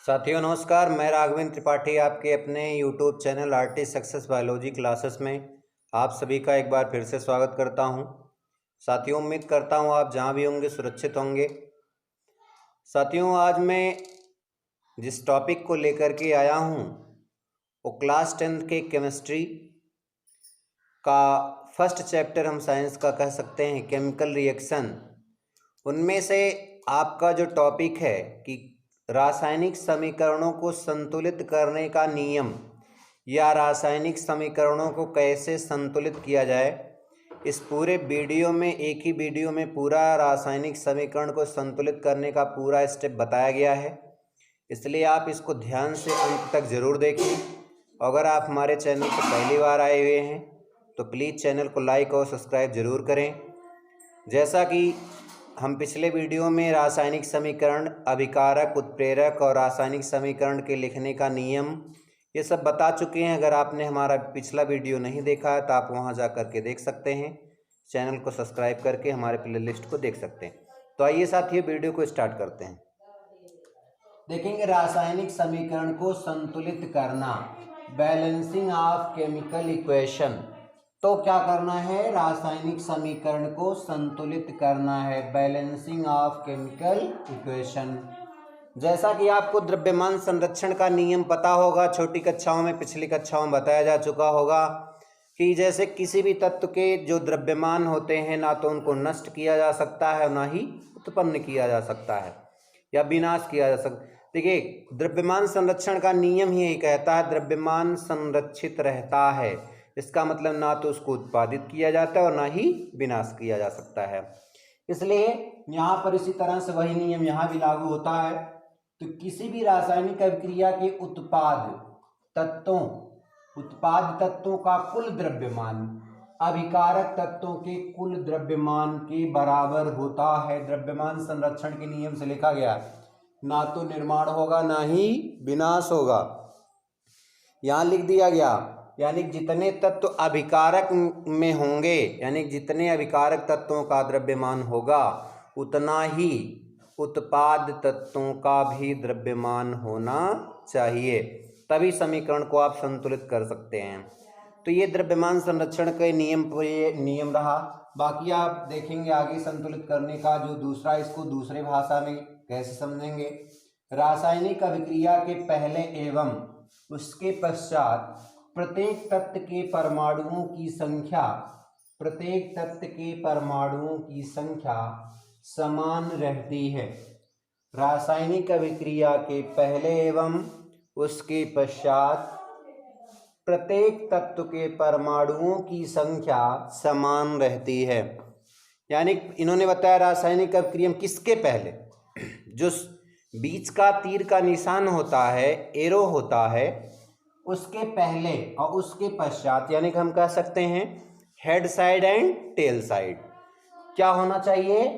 साथियों नमस्कार, मैं राघवेंद्र त्रिपाठी आपके अपने YouTube channel artist success biology classes में आप सभी का एक बार फिर से स्वागत करता हूं। साथियों उम्मीद करता हूं आप जहां भी होंगे सुरक्षित होंगे। साथियों आज मैं जिस टॉपिक को लेकर के आया हूं वो क्लास 10th के केमिस्ट्री का फर्स्ट चैप्टर हम साइंस का कह सकते हैं, केमिकल रिएक्शन। उनमें से आपका जो टॉपिक है कि रासायनिक समीकरणों को संतुलित करने का नियम या रासायनिक समीकरणों को कैसे संतुलित किया जाए, इस पूरे वीडियो में एक ही वीडियो में पूरा रासायनिक समीकरण को संतुलित करने का पूरा स्टेप बताया गया है। इसलिए आप इसको ध्यान से अंत तक ज़रूर देखें। अगर आप हमारे चैनल पर पहली बार आए हुए हैं तो प्लीज़ चैनल को लाइक और सब्सक्राइब ज़रूर करें। जैसा कि हम पिछले वीडियो में रासायनिक समीकरण, अभिकारक, उत्प्रेरक और रासायनिक समीकरण के लिखने का नियम ये सब बता चुके हैं। अगर आपने हमारा पिछला वीडियो नहीं देखा है तो आप वहां जा कर के देख सकते हैं। चैनल को सब्सक्राइब करके हमारे प्लेलिस्ट को देख सकते हैं। तो आइए साथियों वीडियो को स्टार्ट करते हैं। देखेंगे रासायनिक समीकरण को संतुलित करना, बैलेंसिंग ऑफ केमिकल इक्वेशन। तो क्या करना है, रासायनिक समीकरण को संतुलित करना है, बैलेंसिंग ऑफ केमिकल इक्वेशन। जैसा कि आपको द्रव्यमान संरक्षण का नियम पता होगा, छोटी कक्षाओं में, पिछली कक्षाओं में बताया जा चुका होगा कि जैसे किसी भी तत्व के जो द्रव्यमान होते हैं ना तो उनको नष्ट किया जा सकता है ना ही उत्पन्न किया जा सकता है या विनाश किया जा सकता है। देखिए द्रव्यमान संरक्षण का नियम ही यही कहता है, द्रव्यमान संरक्षित रहता है। इसका मतलब ना तो उसको उत्पादित किया जाता है और ना ही विनाश किया जा सकता है। इसलिए यहाँ पर इसी तरह से वही नियम यहाँ भी लागू होता है। तो किसी भी रासायनिक अभिक्रिया के उत्पाद तत्वों का कुल द्रव्यमान अभिकारक तत्वों के कुल द्रव्यमान के बराबर होता है। द्रव्यमान संरक्षण के नियम से लिखा गया, ना तो निर्माण होगा ना ही विनाश होगा। यहाँ लिख दिया गया, यानी जितने तत्व अभिकारक में होंगे, यानी जितने अभिकारक तत्वों का द्रव्यमान होगा उतना ही उत्पाद तत्वों का भी द्रव्यमान होना चाहिए, तभी समीकरण को आप संतुलित कर सकते हैं। तो ये द्रव्यमान संरक्षण के नियम पर ये नियम रहा। बाकी आप देखेंगे आगे संतुलित करने का जो दूसरा, इसको दूसरे भाषा में कैसे समझेंगे। रासायनिक अभिक्रिया के पहले एवं उसके पश्चात प्रत्येक तत्व के परमाणुओं की संख्या समान रहती है। रासायनिक अभिक्रिया के पहले एवं उसके पश्चात प्रत्येक तत्व के परमाणुओं की संख्या समान रहती है। यानी इन्होंने बताया रासायनिक अभिक्रिया किसके पहले, जो बीच का तीर का निशान होता है, एरो होता है, उसके पहले और उसके पश्चात, यानी कि हम कह सकते हैं head side and tail side, क्या होना चाहिए,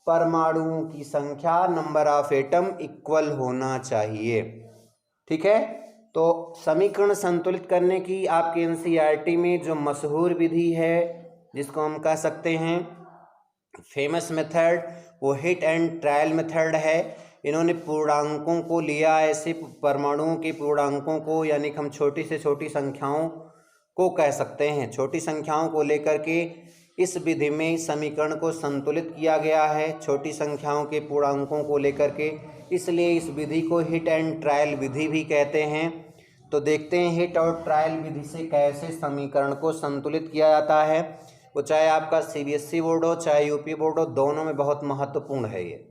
परमाणुओं की संख्या, नंबर ऑफ एटम इक्वल होना चाहिए। ठीक है। तो समीकरण संतुलित करने की आपके एनसीईआरटी में जो मशहूर विधि है, जिसको हम कह सकते हैं फेमस मेथड, वो हिट एंड ट्रायल मेथड है। इन्होंने पूर्णांकों को लिया, ऐसे परमाणुओं के पूर्णांकों को, यानी कि हम छोटी से छोटी संख्याओं को कह सकते हैं, छोटी संख्याओं को लेकर के इस विधि में समीकरण को संतुलित किया गया है, छोटी संख्याओं के पूर्णांकों को लेकर के। इसलिए इस विधि को हिट एंड ट्रायल विधि भी कहते हैं। तो देखते हैं हिट और ट्रायल विधि से कैसे समीकरण को संतुलित किया जाता है। वो चाहे आपका सीबीएसई बोर्ड हो चाहे यूपी बोर्ड हो, दोनों में बहुत महत्वपूर्ण है ये।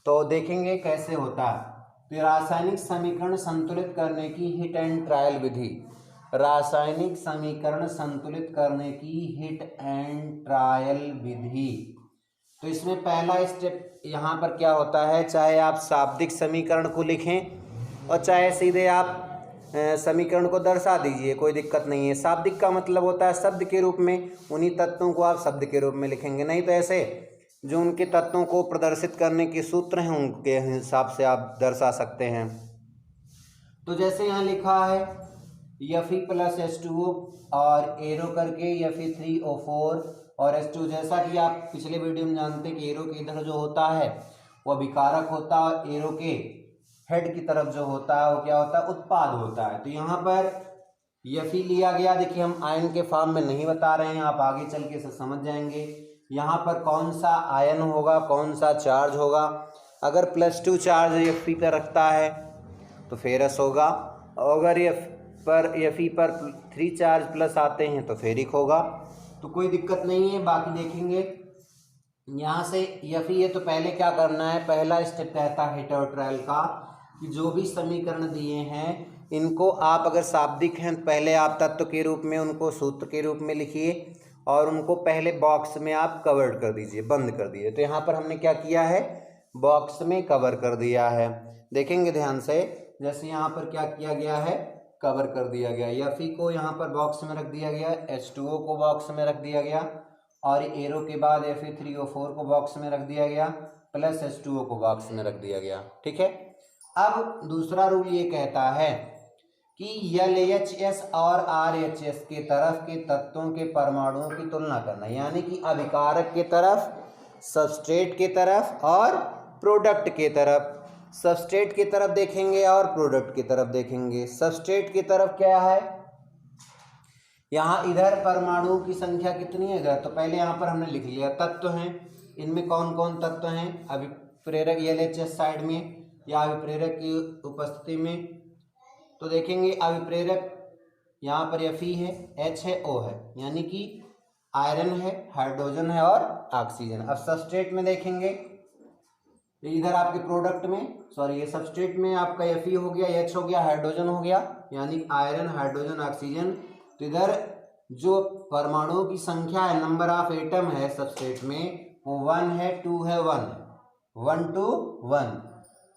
तो देखेंगे कैसे होता है। तो रासायनिक समीकरण संतुलित करने की हिट एंड ट्रायल विधि, रासायनिक समीकरण संतुलित करने की हिट एंड ट्रायल विधि। तो इसमें पहला स्टेप यहाँ पर क्या होता है, चाहे आप शाब्दिक समीकरण को लिखें और चाहे सीधे आप समीकरण को दर्शा दीजिए, कोई दिक्कत नहीं है। शाब्दिक का मतलब होता है शब्द के रूप में, उन्हीं तत्वों को आप शब्द के रूप में लिखेंगे, नहीं तो ऐसे जो उनके तत्वों को प्रदर्शित करने के सूत्र हैं उनके हिसाब से आप दर्शा सकते हैं। तो जैसे यहाँ लिखा है Fe+H2O और एरो करके Fe3O4 और H2, जैसा कि आप पिछले वीडियो में जानते हैं कि एरो के इधर जो होता है वो अभिकारक होता है, एरो के हेड की तरफ जो होता है वो क्या होता है, उत्पाद होता है। तो यहाँ पर Fe लिया गया, देखिए हम आयन के फॉर्म में नहीं बता रहे हैं, आप आगे चल के इसे समझ जाएंगे। यहाँ पर कौन सा आयन होगा, कौन सा चार्ज होगा। अगर +2 चार्ज Fe पर रखता है तो फेरस होगा, और अगर Fe पर 3 चार्ज प्लस आते हैं तो फेरिक होगा। तो कोई दिक्कत नहीं है। बाकी देखेंगे यहाँ से Fe है तो पहले क्या करना है, पहला स्टेप कहता है हेटेरोट्रायल का कि जो भी समीकरण दिए हैं इनको आप अगर शाब्दिक हैं पहले आप तत्व के रूप में उनको सूत्र के रूप में लिखिए और उनको पहले बॉक्स में आप कवर्ड कर दीजिए, बंद कर दिए। तो यहाँ पर हमने क्या किया है, बॉक्स में कवर कर दिया है। देखेंगे ध्यान से, जैसे यहाँ पर क्या किया गया है, कवर कर दिया गया। Fe को यहाँ पर बॉक्स में रख दिया गया, H2O को बॉक्स में रख दिया गया, और एरो के बाद Fe3O4 को बॉक्स में रख दिया गया, प्लस H2O को बॉक्स में रख दिया गया। ठीक है। अब दूसरा रूल ये कहता है कि LHS और RHS के तरफ के तत्वों के परमाणुओं की तुलना करना, यानी कि अभिकारक के तरफ, सबस्ट्रेट के तरफ और प्रोडक्ट के तरफ। सबस्ट्रेट की तरफ देखेंगे और प्रोडक्ट की तरफ देखेंगे। सबस्ट्रेट की तरफ क्या है, यहाँ इधर परमाणुओं की संख्या कितनी है इधर, तो पहले यहाँ पर हमने लिख लिया तत्व हैं, इनमें कौन कौन तत्व हैं, अभिप्रेरक LHS साइड में या अभिप्रेरक की उपस्थिति में। तो देखेंगे अभिप्रेरक यहाँ पर Fe है, H है, O है, यानी कि आयरन है, हाइड्रोजन है और ऑक्सीजन। अब सबस्ट्रेट में देखेंगे, इधर आपके प्रोडक्ट में, सॉरी ये सबस्ट्रेट में आपका Fe हो गया, H हो गया, हाइड्रोजन हो गया, यानी आयरन, हाइड्रोजन, ऑक्सीजन। तो इधर जो परमाणुओं की संख्या है, नंबर ऑफ एटम है सबस्ट्रेट में, वो 1 है, 2 है, 1 to 1।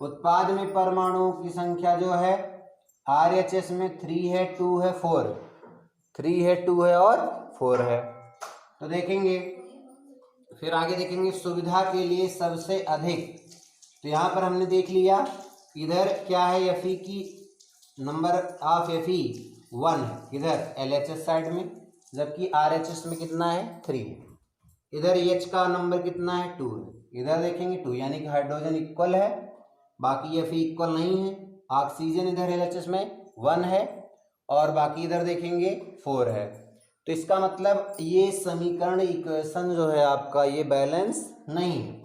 उत्पाद में परमाणुओं की संख्या जो है RHS में 3 है, 2 है, 4, 3 है, 2 है और 4 है। तो देखेंगे फिर आगे देखेंगे सुविधा के लिए सबसे अधिक। तो यहाँ पर हमने देख लिया इधर क्या है, Fe की नंबर ऑफ Fe 1 है इधर LHS साइड में, जबकि RHS में कितना है, 3 है। इधर H का नंबर कितना है, 2 है, इधर देखेंगे 2, यानी कि हाइड्रोजन इक्वल है, बाकी Fe इक्वल नहीं है। ऑक्सीजन इधर LHS में 1 है और बाकी इधर देखेंगे 4 है। तो इसका मतलब ये समीकरण, इक्वेशन जो है आपका, ये बैलेंस नहीं है।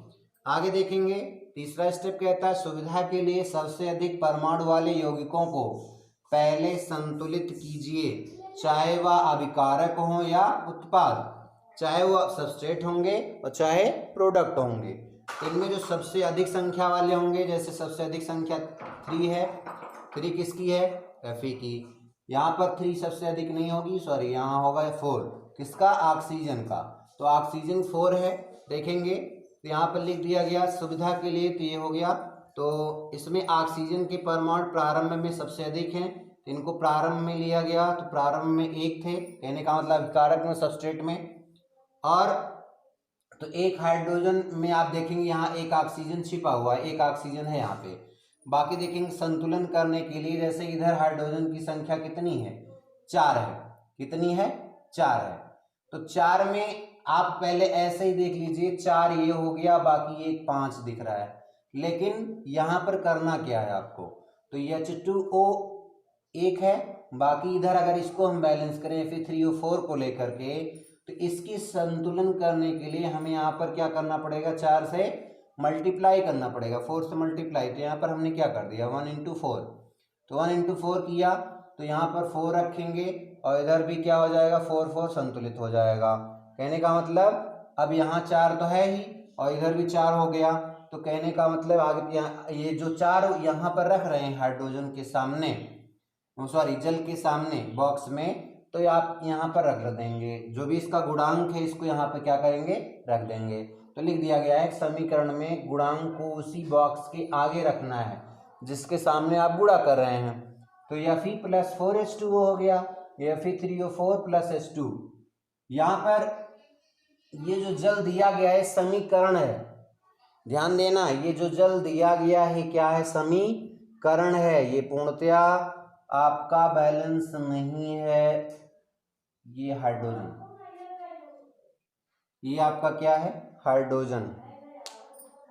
आगे देखेंगे तीसरा स्टेप कहता है सुविधा के लिए सबसे अधिक परमाणु वाले यौगिकों को पहले संतुलित कीजिए, चाहे वह अभिकारक हो या उत्पाद, चाहे वह सबस्ट्रेट होंगे और चाहे प्रोडक्ट होंगे। इनमें जो सबसे अधिक संख्या वाले होंगे, जैसे सबसे अधिक संख्या 3 है, 3 किसकी है, Fe की। यहाँ पर 3 सबसे अधिक नहीं होगी, सॉरी यहाँ होगा 4, किसका, ऑक्सीजन का। तो ऑक्सीजन 4 है, देखेंगे तो यहाँ पर लिख दिया गया सुविधा के लिए, तो ये हो गया। तो इसमें ऑक्सीजन के परमाणु प्रारंभ में सबसे अधिक हैं, तो इनको प्रारंभ में लिया गया, तो प्रारंभ में 1 थे, कहने का मतलब अभिकारक में, सबस्ट्रेट में। और तो एक हाइड्रोजन में आप देखेंगे यहाँ एक ऑक्सीजन छिपा हुआ है, एक ऑक्सीजन है यहाँ पे। बाकी देखेंगे संतुलन करने के लिए, जैसे इधर हाइड्रोजन की संख्या कितनी है, 4 है, कितनी है, 4 है। तो 4 में आप पहले ऐसे ही देख लीजिए, 4 ये हो गया, बाकी एक 5 दिख रहा है, लेकिन यहाँ पर करना क्या है आपको, तो H2O 1 है, बाकी इधर अगर इसको हम बैलेंस करें Fe3O4 को लेकर के, तो इसकी संतुलन करने के लिए हमें यहाँ पर क्या करना पड़ेगा, 4 से मल्टीप्लाई करना पड़ेगा, 4 से मल्टीप्लाई। तो यहाँ पर हमने क्या कर दिया, 1 into 4, तो 1 into 4 किया, तो यहाँ पर 4 रखेंगे और इधर भी क्या हो जाएगा, 4 4 संतुलित हो जाएगा। कहने का मतलब अब यहाँ 4 तो है ही और इधर भी 4 हो गया, तो कहने का मतलब आगे ये जो 4 यहाँ पर रख रहे हैं हाइड्रोजन के सामने, सॉरी जल के सामने बॉक्स में, तो आप यहाँ पर रख देंगे, जो भी इसका गुणांक है इसको यहाँ पर क्या करेंगे, रख देंगे। तो लिख दिया गया है समीकरण में गुणांक को उसी बॉक्स के आगे रखना है जिसके सामने आप गुणा कर रहे हैं। तो Fe + 4H2O हो गया, Fe3O4 + H2। यहाँ पर ये जो जल दिया गया है समीकरण है, ध्यान देना, ये जो जल दिया गया है क्या है, समीकरण है, ये पूर्णतया आपका बैलेंस नहीं है। ये हाइड्रोजन, ये आपका क्या है, हाइड्रोजन,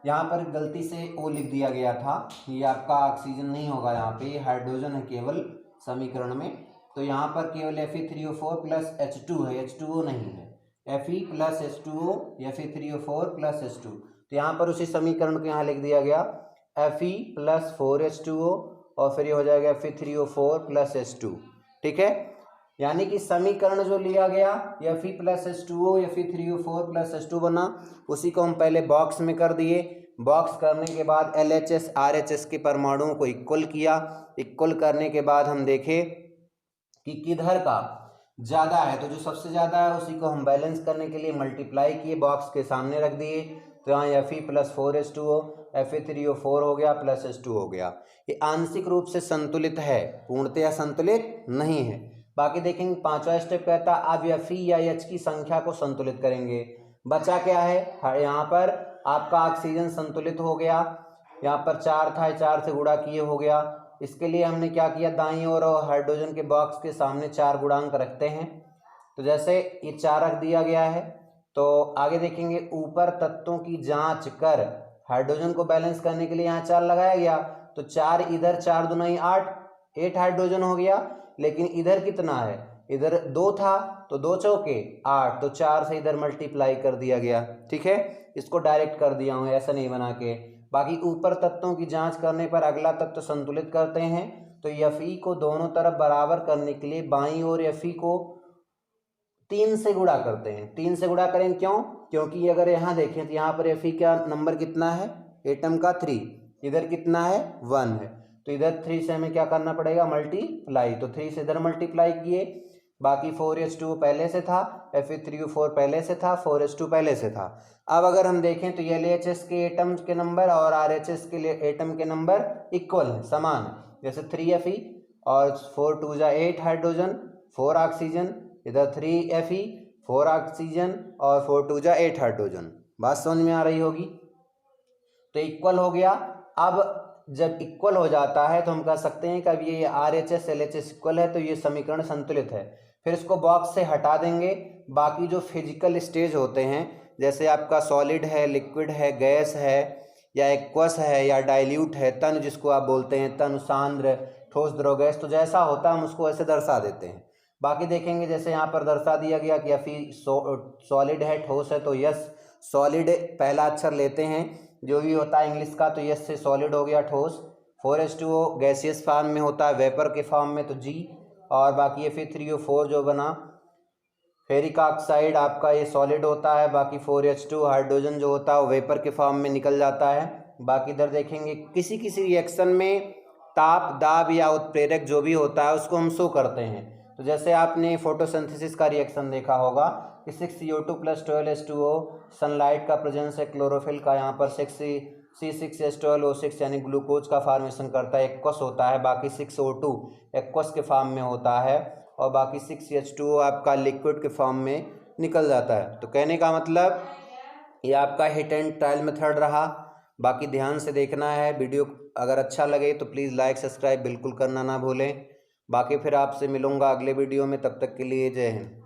यहाँ पर गलती से O लिख दिया गया था, ये आपका ऑक्सीजन नहीं होगा, यहाँ पे हाइड्रोजन है केवल समीकरण में। तो यहाँ पर केवल Fe3O4 प्लस H2 है, H2O नहीं है। Fe plus H2O, Fe3O4 plus H2। तो यहाँ पर उसी समीकरण को यहाँ लिख दिया गया Fe प्लस 4H2O और फिर ये हो जाएगा Fe3O4 प्लस H2। ठीक है, यानी कि समीकरण जो लिया गया Fe plus H2O Fe3O4 plus H2 बना, उसी को हम पहले बॉक्स में कर दिए। बॉक्स करने के बाद LHS RHS के परमाणुओं को इक्वल किया। इक्वल करने के बाद हम देखें कि किधर का ज़्यादा है, तो जो सबसे ज़्यादा है उसी को हम बैलेंस करने के लिए मल्टीप्लाई किए, बॉक्स के सामने रख दिए। तो यहाँ Fe प्लस 4H2O Fe3O4 हो गया प्लस H2 हो गया। ये आंशिक रूप से संतुलित है, पूर्णतया संतुलित नहीं है। बाकी देखेंगे पांचवा स्टेप कहता है अब Fe या H की संख्या को संतुलित करेंगे। बचा क्या है, यहाँ पर आपका ऑक्सीजन संतुलित हो गया, यहाँ पर 4 था, 4 से गुणा किए हो गया। इसके लिए हमने क्या किया, दाईं ओर और हाइड्रोजन के बॉक्स के सामने 4 गुणांक रखते हैं। तो जैसे ये 4 रख दिया गया है, तो आगे देखेंगे ऊपर तत्वों की जांच कर हाइड्रोजन को बैलेंस करने के लिए यहाँ 4 लगाया गया। तो 4 इधर, 4 दूनी 8 हाइड्रोजन हो गया। लेकिन इधर कितना है, इधर 2 था, तो 2 चौके 8, तो 4 से इधर मल्टीप्लाई कर दिया गया। ठीक है, इसको डायरेक्ट कर दिया हूँ, ऐसा नहीं बना के। बाकी ऊपर तत्वों की जांच करने पर अगला तत्व संतुलित करते हैं। तो Fe को दोनों तरफ बराबर करने के लिए बाईं ओर Fe को 3 से गुणा करते हैं। 3 से गुणा करें क्यों, क्योंकि अगर यहाँ देखें तो यहाँ पर Fe का नंबर कितना है, एटम का 3, इधर कितना है 1 है, तो इधर 3 से हमें क्या करना पड़ेगा, मल्टीप्लाई। तो 3 से इधर मल्टीप्लाई किए। बाकी 4H2 पहले से था, Fe3O4 पहले से था, 4H2 पहले से था। अब अगर हम देखें तो LHS के एटम के नंबर और RHS के लिए एटम के नंबर इक्वल है, समान है। जैसे 3Fe और 4 2 जा 8 हाइड्रोजन, 4 ऑक्सीजन, इधर 3Fe 4 ऑक्सीजन और 4 2 जा 8 हाइड्रोजन। बात समझ में आ रही होगी। तो इक्वल हो गया। अब जब इक्वल हो जाता है तो हम कह सकते हैं कि अब ये RHS LHS इक्वल है, तो ये समीकरण संतुलित है। फिर इसको बॉक्स से हटा देंगे। बाकी जो फिजिकल स्टेज होते हैं, जैसे आपका सॉलिड है, लिक्विड है, गैस है, या एक्वस है, या डाइल्यूट है, तन जिसको आप बोलते हैं, तन, सांद्र, ठोस, द्रव, गैस, तो जैसा होता है हम उसको ऐसे दर्शा देते हैं। बाकी देखेंगे जैसे यहाँ पर दर्शा दिया गया कि Fe सॉलिड है, ठोस है, तो यस सॉलिड पहला अक्षर लेते हैं जो भी होता है इंग्लिश का, तो यस से सॉलिड हो गया ठोस। 4H2O गैसियस फॉर्म में होता है, वेपर के फॉर्म में, तो G। और बाकी Fe3O4 जो बना, फेरिक ऑक्साइड आपका ये सॉलिड होता है। बाकी 4H2 हाइड्रोजन जो होता है वो वेपर के फॉर्म में निकल जाता है। बाकी इधर देखेंगे किसी किसी रिएक्शन में ताप, दाब या उत्प्रेरक जो भी होता है उसको हम शो करते हैं। तो जैसे आपने फोटोसिंथेसिस का रिएक्शन देखा होगा कि 6CO2 प्लस 12H2O, सनलाइट का प्रेजेंस है, क्लोरोफिल का, यहाँ पर 6C6H12O6 यानी ग्लूकोज का फॉर्मेशन करता है, एक्वस होता है। बाकी 6O2 एक्वस के फॉर्म में होता है, और बाकी 6H2O आपका लिक्विड के फॉर्म में निकल जाता है। तो कहने का मतलब ये आपका हिट एंड ट्रायल मेथड रहा। बाकी ध्यान से देखना है। वीडियो अगर अच्छा लगे तो प्लीज़ लाइक सब्सक्राइब बिल्कुल करना ना भूलें। बाकी फिर आपसे मिलूँगा अगले वीडियो में, तब तक के लिए जय हिंद।